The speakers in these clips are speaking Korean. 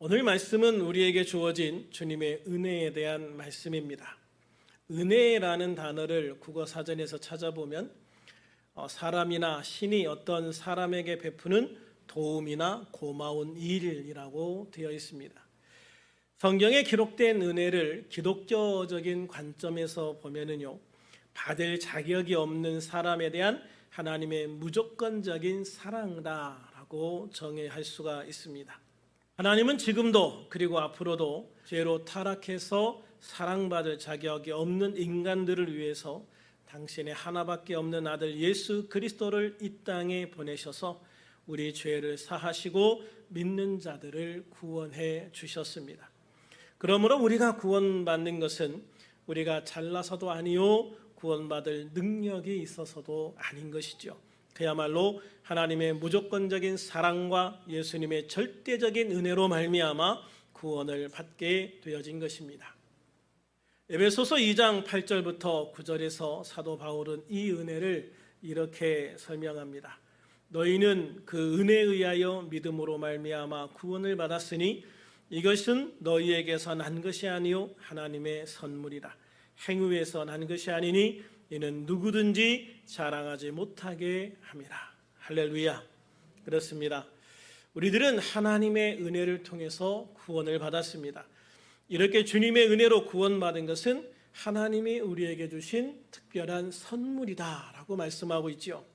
오늘 말씀은 우리에게 주어진 주님의 은혜에 대한 말씀입니다. 은혜라는 단어를 국어 사전에서 찾아보면 사람이나 신이 어떤 사람에게 베푸는 도움이나 고마운 일이라고 되어 있습니다. 성경에 기록된 은혜를 기독교적인 관점에서 보면은요, 받을 자격이 없는 사람에 대한 하나님의 무조건적인 사랑이다라고 정의할 수가 있습니다. 하나님은 지금도 그리고 앞으로도 죄로 타락해서 사랑받을 자격이 없는 인간들을 위해서 당신의 하나밖에 없는 아들 예수 그리스도를 이 땅에 보내셔서 우리 죄를 사하시고 믿는 자들을 구원해 주셨습니다. 그러므로 우리가 구원받는 것은 우리가 잘나서도 아니요 구원받을 능력이 있어서도 아닌 것이죠. 그야말로 하나님의 무조건적인 사랑과 예수님의 절대적인 은혜로 말미암아 구원을 받게 되어진 것입니다. 에베소서 2장 8절부터 9절에서 사도 바울은 이 은혜를 이렇게 설명합니다. 너희는 그 은혜에 의하여 믿음으로 말미암아 구원을 받았으니 이것은 너희에게서 난 것이 아니요 하나님의 선물이라. 행위에서 난 것이 아니니 이는 누구든지 자랑하지 못하게 함이라. 할렐루야. 그렇습니다. 우리들은 하나님의 은혜를 통해서 구원을 받았습니다. 이렇게 주님의 은혜로 구원받은 것은 하나님이 우리에게 주신 특별한 선물이다라고 말씀하고 있죠.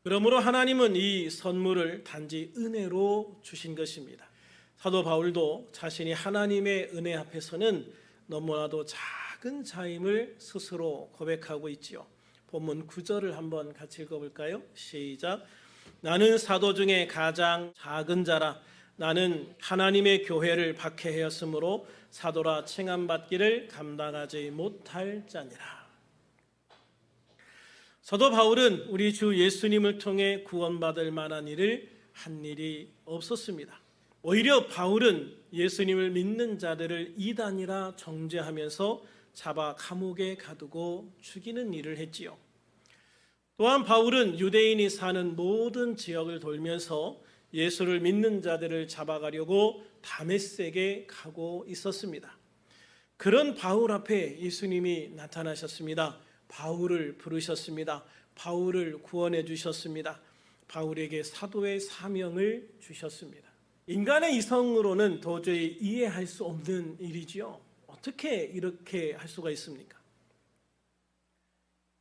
그러므로 하나님은 이 선물을 단지 은혜로 주신 것입니다. 사도 바울도 자신이 하나님의 은혜 앞에서는 너무나도 작은 자임을 스스로 고백하고 있지요. 본문 9절을 한번 같이 읽어볼까요? 시작. 나는 사도 중에 가장 작은 자라. 나는 하나님의 교회를 박해하였으므로 사도라 칭함받기를 감당하지 못할 자니라. 사도 바울은 우리 주 예수님을 통해 구원받을 만한 일을 한 일이 없었습니다. 오히려 바울은 예수님을 믿는 자들을 이단이라 정죄하면서 잡아 감옥에 가두고 죽이는 일을 했지요. 또한 바울은 유대인이 사는 모든 지역을 돌면서 예수를 믿는 자들을 잡아가려고 다메섹에 가고 있었습니다. 그런 바울 앞에 예수님이 나타나셨습니다. 바울을 부르셨습니다. 바울을 구원해 주셨습니다. 바울에게 사도의 사명을 주셨습니다. 인간의 이성으로는 도저히 이해할 수 없는 일이지요. 어떻게 이렇게 할 수가 있습니까?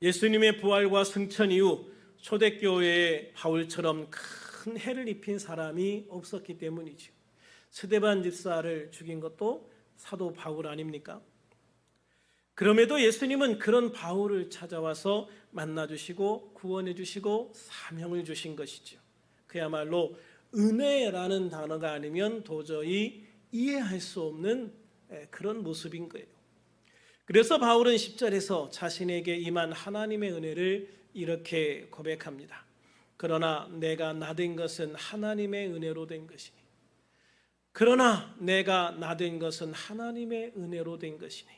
예수님의 부활과 승천 이후 초대교회에 바울처럼 큰 해를 입힌 사람이 없었기 때문이죠. 스데반 집사를 죽인 것도 사도 바울 아닙니까? 그럼에도 예수님은 그런 바울을 찾아와서 만나주시고 구원해 주시고 사명을 주신 것이죠. 그야말로 은혜라는 단어가 아니면 도저히 이해할 수 없는 그런 모습인 거예요. 그래서 바울은 10절에서 자신에게 임한 하나님의 은혜를 이렇게 고백합니다. 그러나 내가 나된 것은 하나님의 은혜로 된 것이니. 그러나 내가 나된 것은 하나님의 은혜로 된 것이니.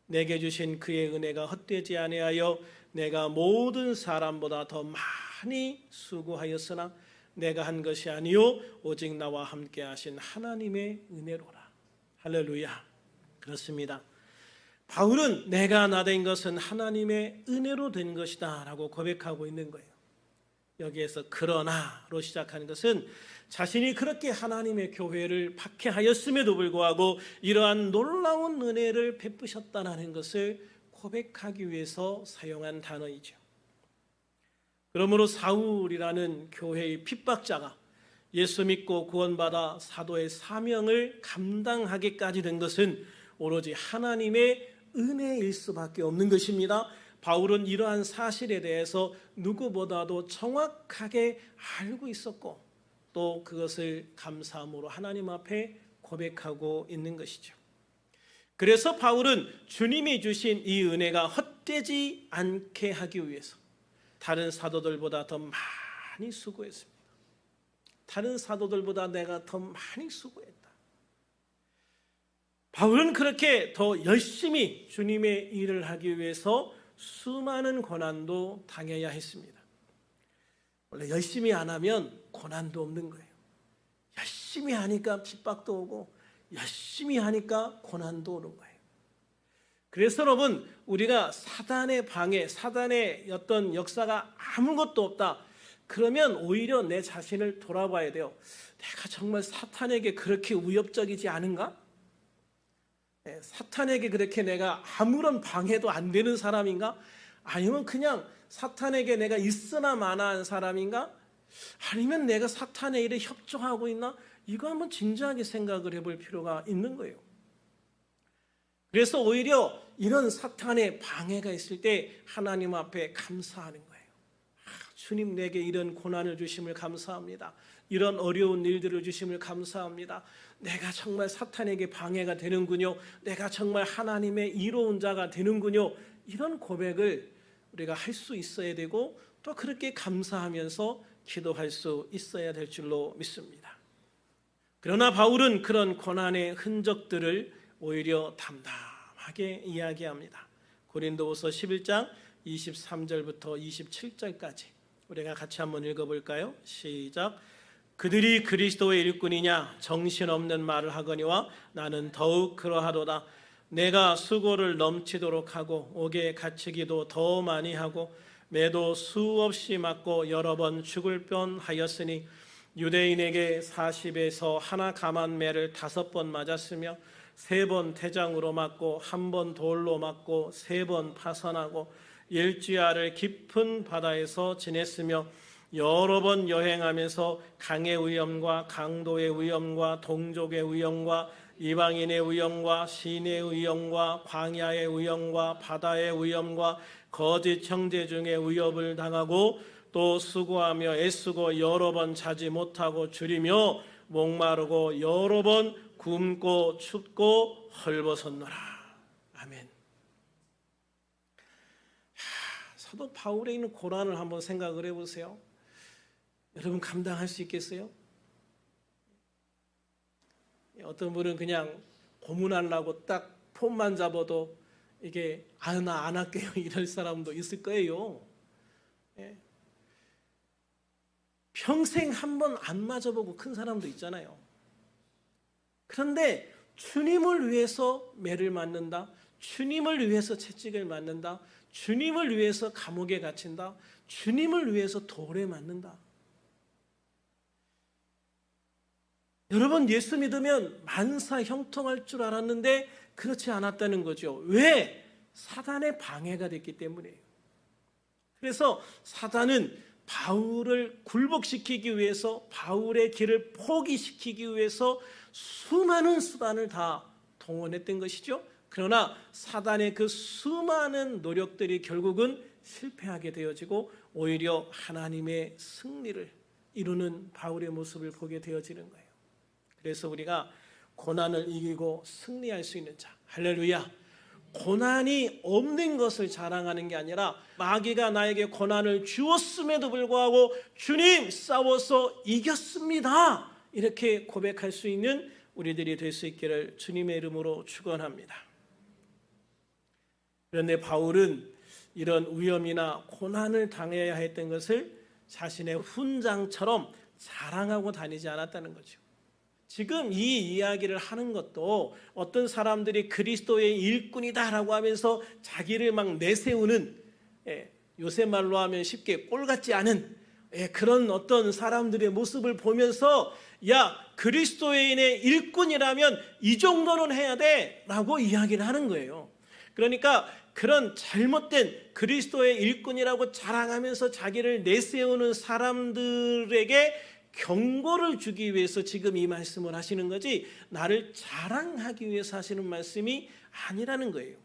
내게 주신 그의 은혜가 헛되지 아니하여 내가 모든 사람보다 더 많이 수고하였으나 내가 한 것이 아니요 오직 나와 함께 하신 하나님의 은혜로라. 할렐루야. 그렇습니다. 바울은 내가 나된 것은 하나님의 은혜로 된 것이다 라고 고백하고 있는 거예요. 여기에서 그러나로 시작하는 것은 자신이 그렇게 하나님의 교회를 박해하였음에도 불구하고 이러한 놀라운 은혜를 베푸셨다는 것을 고백하기 위해서 사용한 단어이죠. 그러므로 사울이라는 교회의 핍박자가 예수 믿고 구원받아 사도의 사명을 감당하기까지 된 것은 오로지 하나님의 은혜일 수밖에 없는 것입니다. 바울은 이러한 사실에 대해서 누구보다도 정확하게 알고 있었고 또 그것을 감사함으로 하나님 앞에 고백하고 있는 것이죠. 그래서 바울은 주님이 주신 이 은혜가 헛되지 않게 하기 위해서 다른 사도들보다 더 많이 수고했습니다. 다른 사도들보다 내가 더 많이 수고했다. 바울은 그렇게 더 열심히 주님의 일을 하기 위해서 수많은 고난도 당해야 했습니다. 원래 열심히 안 하면 고난도 없는 거예요. 열심히 열심히 하니까 핍박도 오고 열심히 하니까 고난도 오는 거예요. 그래서 여러분, 우리가 사단의 방해, 사단의 어떤 역사가 아무것도 없다, 그러면 오히려 내 자신을 돌아봐야 돼요. 내가 정말 사탄에게 그렇게 위협적이지 않은가? 사탄에게 그렇게 내가 아무런 방해도 안 되는 사람인가? 아니면 그냥 사탄에게 내가 있으나 마나한 사람인가? 아니면 내가 사탄의 일에 협조하고 있나? 이거 한번 진지하게 생각을 해볼 필요가 있는 거예요. 그래서 오히려 이런 사탄의 방해가 있을 때 하나님 앞에 감사하는 거예요. 주님, 내게 이런 고난을 주심을 감사합니다. 이런 어려운 일들을 주심을 감사합니다. 내가 정말 사탄에게 방해가 되는군요. 내가 정말 하나님의 이로운 자가 되는군요. 이런 고백을 우리가 할 수 있어야 되고, 또 그렇게 감사하면서 기도할 수 있어야 될 줄로 믿습니다. 그러나 바울은 그런 고난의 흔적들을 오히려 담담하게 이야기합니다. 고린도후서 11장 23절부터 27절까지 우리가 같이 한번 읽어볼까요? 시작. 그들이 그리스도의 일꾼이냐 정신없는 말을 하거니와 나는 더욱 그러하도다. 내가 수고를 넘치도록 하고 옥에 갇히기도 더 많이 하고 매도 수없이 맞고 여러 번 죽을 뻔하였으니 유대인에게 40에서 하나 감한 매를 5번 맞았으며 3번 태장으로 맞고 1번 돌로 맞고 3번 파선하고 일주야를 깊은 바다에서 지냈으며 여러 번 여행하면서 강의 위험과 강도의 위험과 동족의 위험과 이방인의 위험과 시내의 위험과 광야의 위험과 바다의 위험과 거짓 형제 중에 위협을 당하고 또 수고하며 애쓰고 여러 번 자지 못하고 줄이며 목마르고 여러 번 굶고 춥고 헐벗었노라. 아멘. 사도 바울에 있는 고난을 한번 생각을 해보세요. 여러분 감당할 수 있겠어요? 어떤 분은 그냥 고문하려고 딱 폼만 잡아도 이게 나 안 할게요 이럴 사람도 있을 거예요. 평생 한 번 안 맞아보고 큰 사람도 있잖아요. 그런데 주님을 위해서 매를 맞는다, 주님을 위해서 채찍을 맞는다, 주님을 위해서 감옥에 갇힌다, 주님을 위해서 돌에 맞는다. 여러분, 예수 믿으면 만사 형통할 줄 알았는데 그렇지 않았다는 거죠. 왜? 사단의 방해가 됐기 때문이에요. 그래서 사단은 바울을 굴복시키기 위해서, 바울의 길을 포기시키기 위해서 수많은 수단을 다 동원했던 것이죠. 그러나 사단의 그 수많은 노력들이 결국은 실패하게 되어지고 오히려 하나님의 승리를 이루는 바울의 모습을 보게 되어지는 거예요. 그래서 우리가 고난을 이기고 승리할 수 있는 자, 할렐루야. 고난이 없는 것을 자랑하는 게 아니라 마귀가 나에게 고난을 주었음에도 불구하고 주님 싸워서 이겼습니다, 이렇게 고백할 수 있는 우리들이 될 수 있기를 주님의 이름으로 축원합니다. 그런데 바울은 이런 위험이나 고난을 당해야 했던 것을 자신의 훈장처럼 자랑하고 다니지 않았다는 거죠. 지금 이 이야기를 하는 것도 어떤 사람들이 그리스도의 일꾼이다라고 하면서 자기를 막 내세우는, 요새 말로 하면 쉽게 꼴 같지 않은 그런 어떤 사람들의 모습을 보면서 야, 그리스도인의 일꾼이라면 이 정도는 해야 돼 라고 이야기를 하는 거예요. 그러니까 그런 잘못된 그리스도의 일꾼이라고 자랑하면서 자기를 내세우는 사람들에게 경고를 주기 위해서 지금 이 말씀을 하시는 거지, 나를 자랑하기 위해서 하시는 말씀이 아니라는 거예요.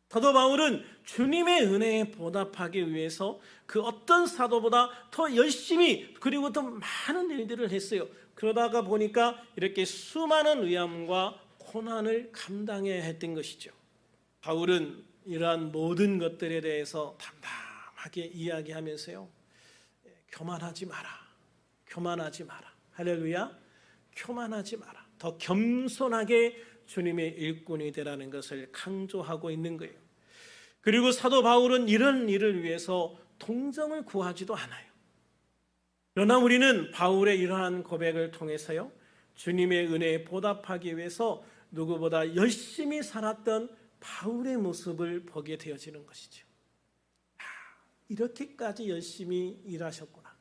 사도 바울은 주님의 은혜에 보답하기 위해서 그 어떤 사도보다 더 열심히 그리고 더 많은 일들을 했어요. 그러다가 보니까 이렇게 수많은 위험과 고난을 감당해야 했던 것이죠. 바울은 이러한 모든 것들에 대해서 담담하게 이야기하면서요, 교만하지 마라, 교만하지 마라, 할렐루야, 교만하지 마라, 더 겸손하게 주님의 일꾼이 되라는 것을 강조하고 있는 거예요. 그리고 사도 바울은 이런 일을 위해서 동정을 구하지도 않아요. 그러나 우리는 바울의 이러한 고백을 통해서요, 주님의 은혜에 보답하기 위해서 누구보다 열심히 살았던 바울의 모습을 보게 되어지는 것이죠. 이렇게까지 열심히 일하셨구나,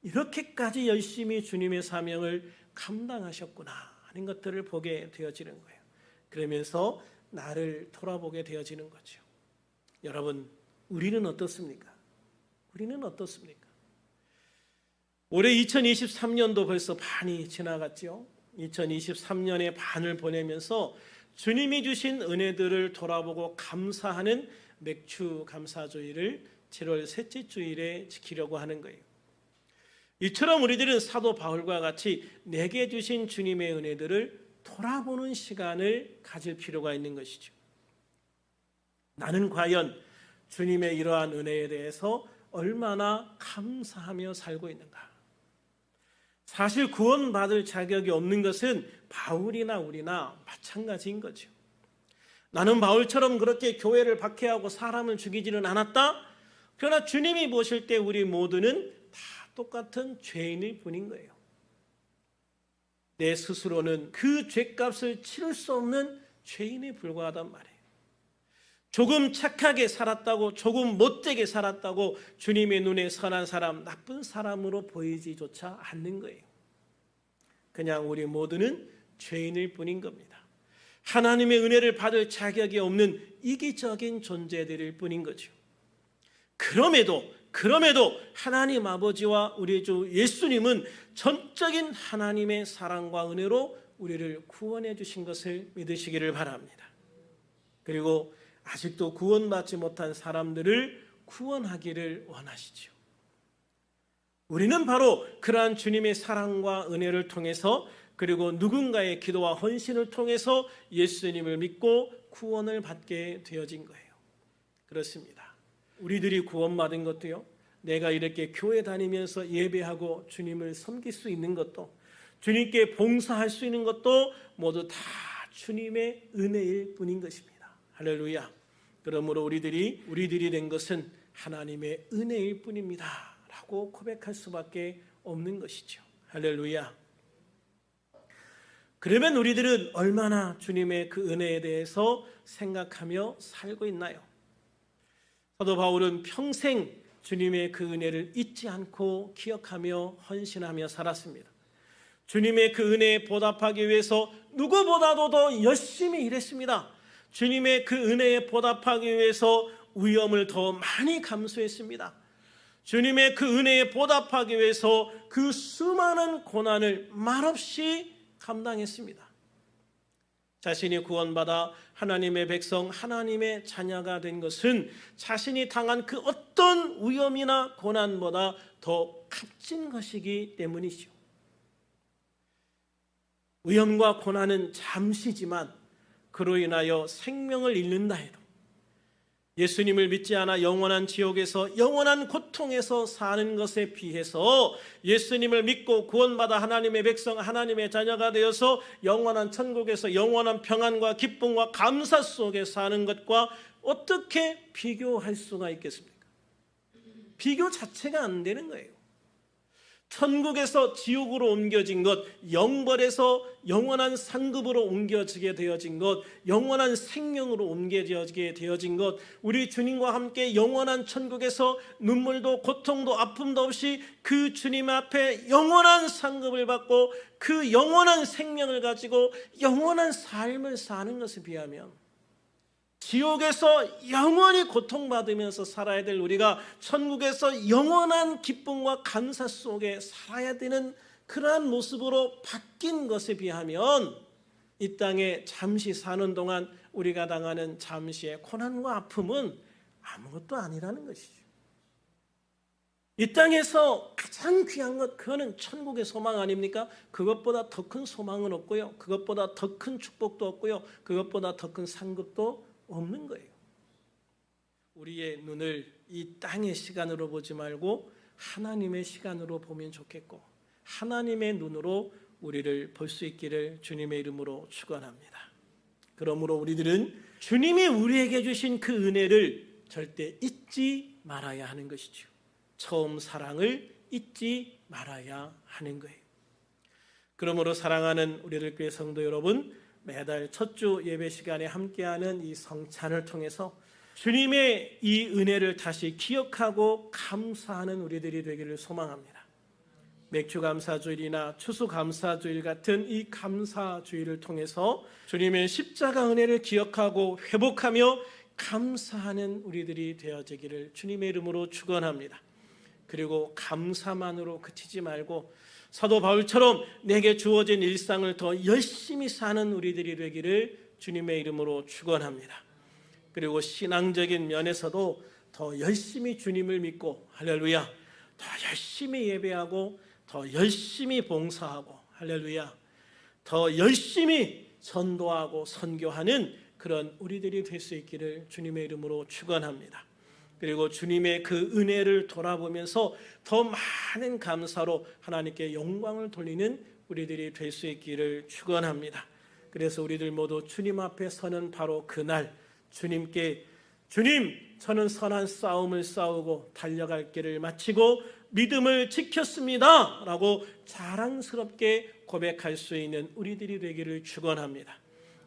이렇게까지 열심히 주님의 사명을 감당하셨구나 하는 것들을 보게 되어지는 거예요. 그러면서 나를 돌아보게 되어지는 거죠. 여러분, 우리는 어떻습니까? 우리는 어떻습니까? 올해 2023년도 벌써 반이 지나갔죠. 2023년의 반을 보내면서 주님이 주신 은혜들을 돌아보고 감사하는 맥주 감사주의를 7월 셋째 주일에 지키려고 하는 거예요. 이처럼 우리들은 사도 바울과 같이 내게 주신 주님의 은혜들을 돌아보는 시간을 가질 필요가 있는 것이죠. 나는 과연 주님의 이러한 은혜에 대해서 얼마나 감사하며 살고 있는가? 사실 구원받을 자격이 없는 것은 바울이나 우리나 마찬가지인 거죠. 나는 바울처럼 그렇게 교회를 박해하고 사람을 죽이지는 않았다. 그러나 주님이 보실 때 우리 모두는 다 똑같은 죄인일 뿐인 거예요. 내 스스로는 그 죄값을 치를 수 없는 죄인에 불과하단 말이에요. 조금 착하게 살았다고, 조금 못되게 살았다고 주님의 눈에 선한 사람, 나쁜 사람으로 보이지조차 않는 거예요. 그냥 우리 모두는 죄인일 뿐인 겁니다. 하나님의 은혜를 받을 자격이 없는 이기적인 존재들일 뿐인 거죠. 그럼에도 하나님 아버지와 우리 주 예수님은 전적인 하나님의 사랑과 은혜로 우리를 구원해 주신 것을 믿으시기를 바랍니다. 그리고 아직도 구원받지 못한 사람들을 구원하기를 원하시죠. 우리는 바로 그러한 주님의 사랑과 은혜를 통해서, 그리고 누군가의 기도와 헌신을 통해서 예수님을 믿고 구원을 받게 되어진 거예요. 그렇습니다. 우리들이 구원받은 것도요, 내가 이렇게 교회 다니면서 예배하고 주님을 섬길 수 있는 것도, 주님께 봉사할 수 있는 것도 모두 다 주님의 은혜일 뿐인 것입니다. 할렐루야. 그러므로 우리들이 된 것은 하나님의 은혜일 뿐입니다 라고 고백할 수밖에 없는 것이죠. 할렐루야. 그러면 우리들은 얼마나 주님의 그 은혜에 대해서 생각하며 살고 있나요? 사도 바울은 평생 주님의 그 은혜를 잊지 않고 기억하며 헌신하며 살았습니다. 주님의 그 은혜에 보답하기 위해서 누구보다도 더 열심히 일했습니다. 주님의 그 은혜에 보답하기 위해서 위험을 더 많이 감수했습니다. 주님의 그 은혜에 보답하기 위해서 그 수많은 고난을 말없이 감당했습니다. 자신이 구원받아 하나님의 백성, 하나님의 자녀가 된 것은 자신이 당한 그 어떤 위험이나 고난보다 더 값진 것이기 때문이죠. 위험과 고난은 잠시지만 그로 인하여 생명을 잃는다 해도, 예수님을 믿지 않아 영원한 지옥에서 영원한 고통에서 사는 것에 비해서 예수님을 믿고 구원받아 하나님의 백성, 하나님의 자녀가 되어서 영원한 천국에서 영원한 평안과 기쁨과 감사 속에 사는 것과 어떻게 비교할 수가 있겠습니까? 비교 자체가 안 되는 거예요. 천국에서 지옥으로 옮겨진 것, 영벌에서 영원한 상급으로 옮겨지게 되어진 것, 영원한 생명으로 옮겨지게 되어진 것, 우리 주님과 함께 영원한 천국에서 눈물도 고통도 아픔도 없이 그 주님 앞에 영원한 상급을 받고 그 영원한 생명을 가지고 영원한 삶을 사는 것에 비하면, 지옥에서 영원히 고통받으면서 살아야 될 우리가 천국에서 영원한 기쁨과 감사 속에 살아야 되는 그러한 모습으로 바뀐 것에 비하면 이 땅에 잠시 사는 동안 우리가 당하는 잠시의 고난과 아픔은 아무것도 아니라는 것이죠. 이 땅에서 가장 귀한 것, 그거는 천국의 소망 아닙니까? 그것보다 더 큰 소망은 없고요, 그것보다 더 큰 축복도 없고요, 그것보다 더 큰 상급도 없는 거예요. 우리의 눈을 이 땅의 시간으로 보지 말고 하나님의 시간으로 보면 좋겠고, 하나님의 눈으로 우리를 볼 수 있기를 주님의 이름으로 축원합니다. 그러므로 우리들은 주님이 우리에게 주신 그 은혜를 절대 잊지 말아야 하는 것이죠. 처음 사랑을 잊지 말아야 하는 거예요. 그러므로 사랑하는 우리들 교회 성도 여러분, 매달 첫 주 예배 시간에 함께하는 이 성찬을 통해서 주님의 이 은혜를 다시 기억하고 감사하는 우리들이 되기를 소망합니다. 맥주감사주일이나 추수감사주일 같은 이 감사주일을 통해서 주님의 십자가 은혜를 기억하고 회복하며 감사하는 우리들이 되어지기를 주님의 이름으로 축원합니다. 그리고 감사만으로 그치지 말고 사도 바울처럼 내게 주어진 일상을 더 열심히 사는 우리들이 되기를 주님의 이름으로 축원합니다. 그리고 신앙적인 면에서도 더 열심히 주님을 믿고 할렐루야, 더 열심히 예배하고 더 열심히 봉사하고 할렐루야, 더 열심히 전도하고 선교하는 그런 우리들이 될 수 있기를 주님의 이름으로 축원합니다. 그리고 주님의 그 은혜를 돌아보면서 더 많은 감사로 하나님께 영광을 돌리는 우리들이 될 수 있기를 축원합니다. 그래서 우리들 모두 주님 앞에 서는 바로 그날 주님께 주님, 저는 선한 싸움을 싸우고 달려갈 길을 마치고 믿음을 지켰습니다 라고 자랑스럽게 고백할 수 있는 우리들이 되기를 축원합니다.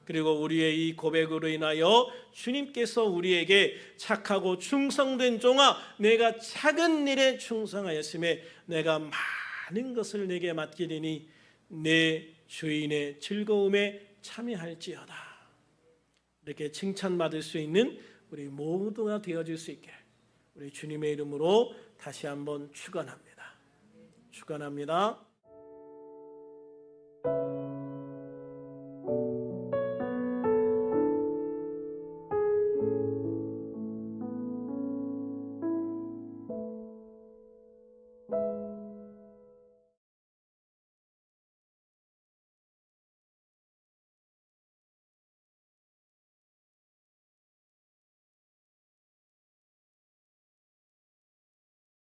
그리고 우리의 이 고백으로 인하여 주님께서 우리에게 착하고 충성된 종아, 내가 작은 일에 충성하였음에 내가 많은 것을 내게 맡기리니 내 주인의 즐거움에 참여할지어다, 이렇게 칭찬받을 수 있는 우리 모두가 되어질 수 있게 우리 주님의 이름으로 다시 한번 축원합니다. 축원합니다.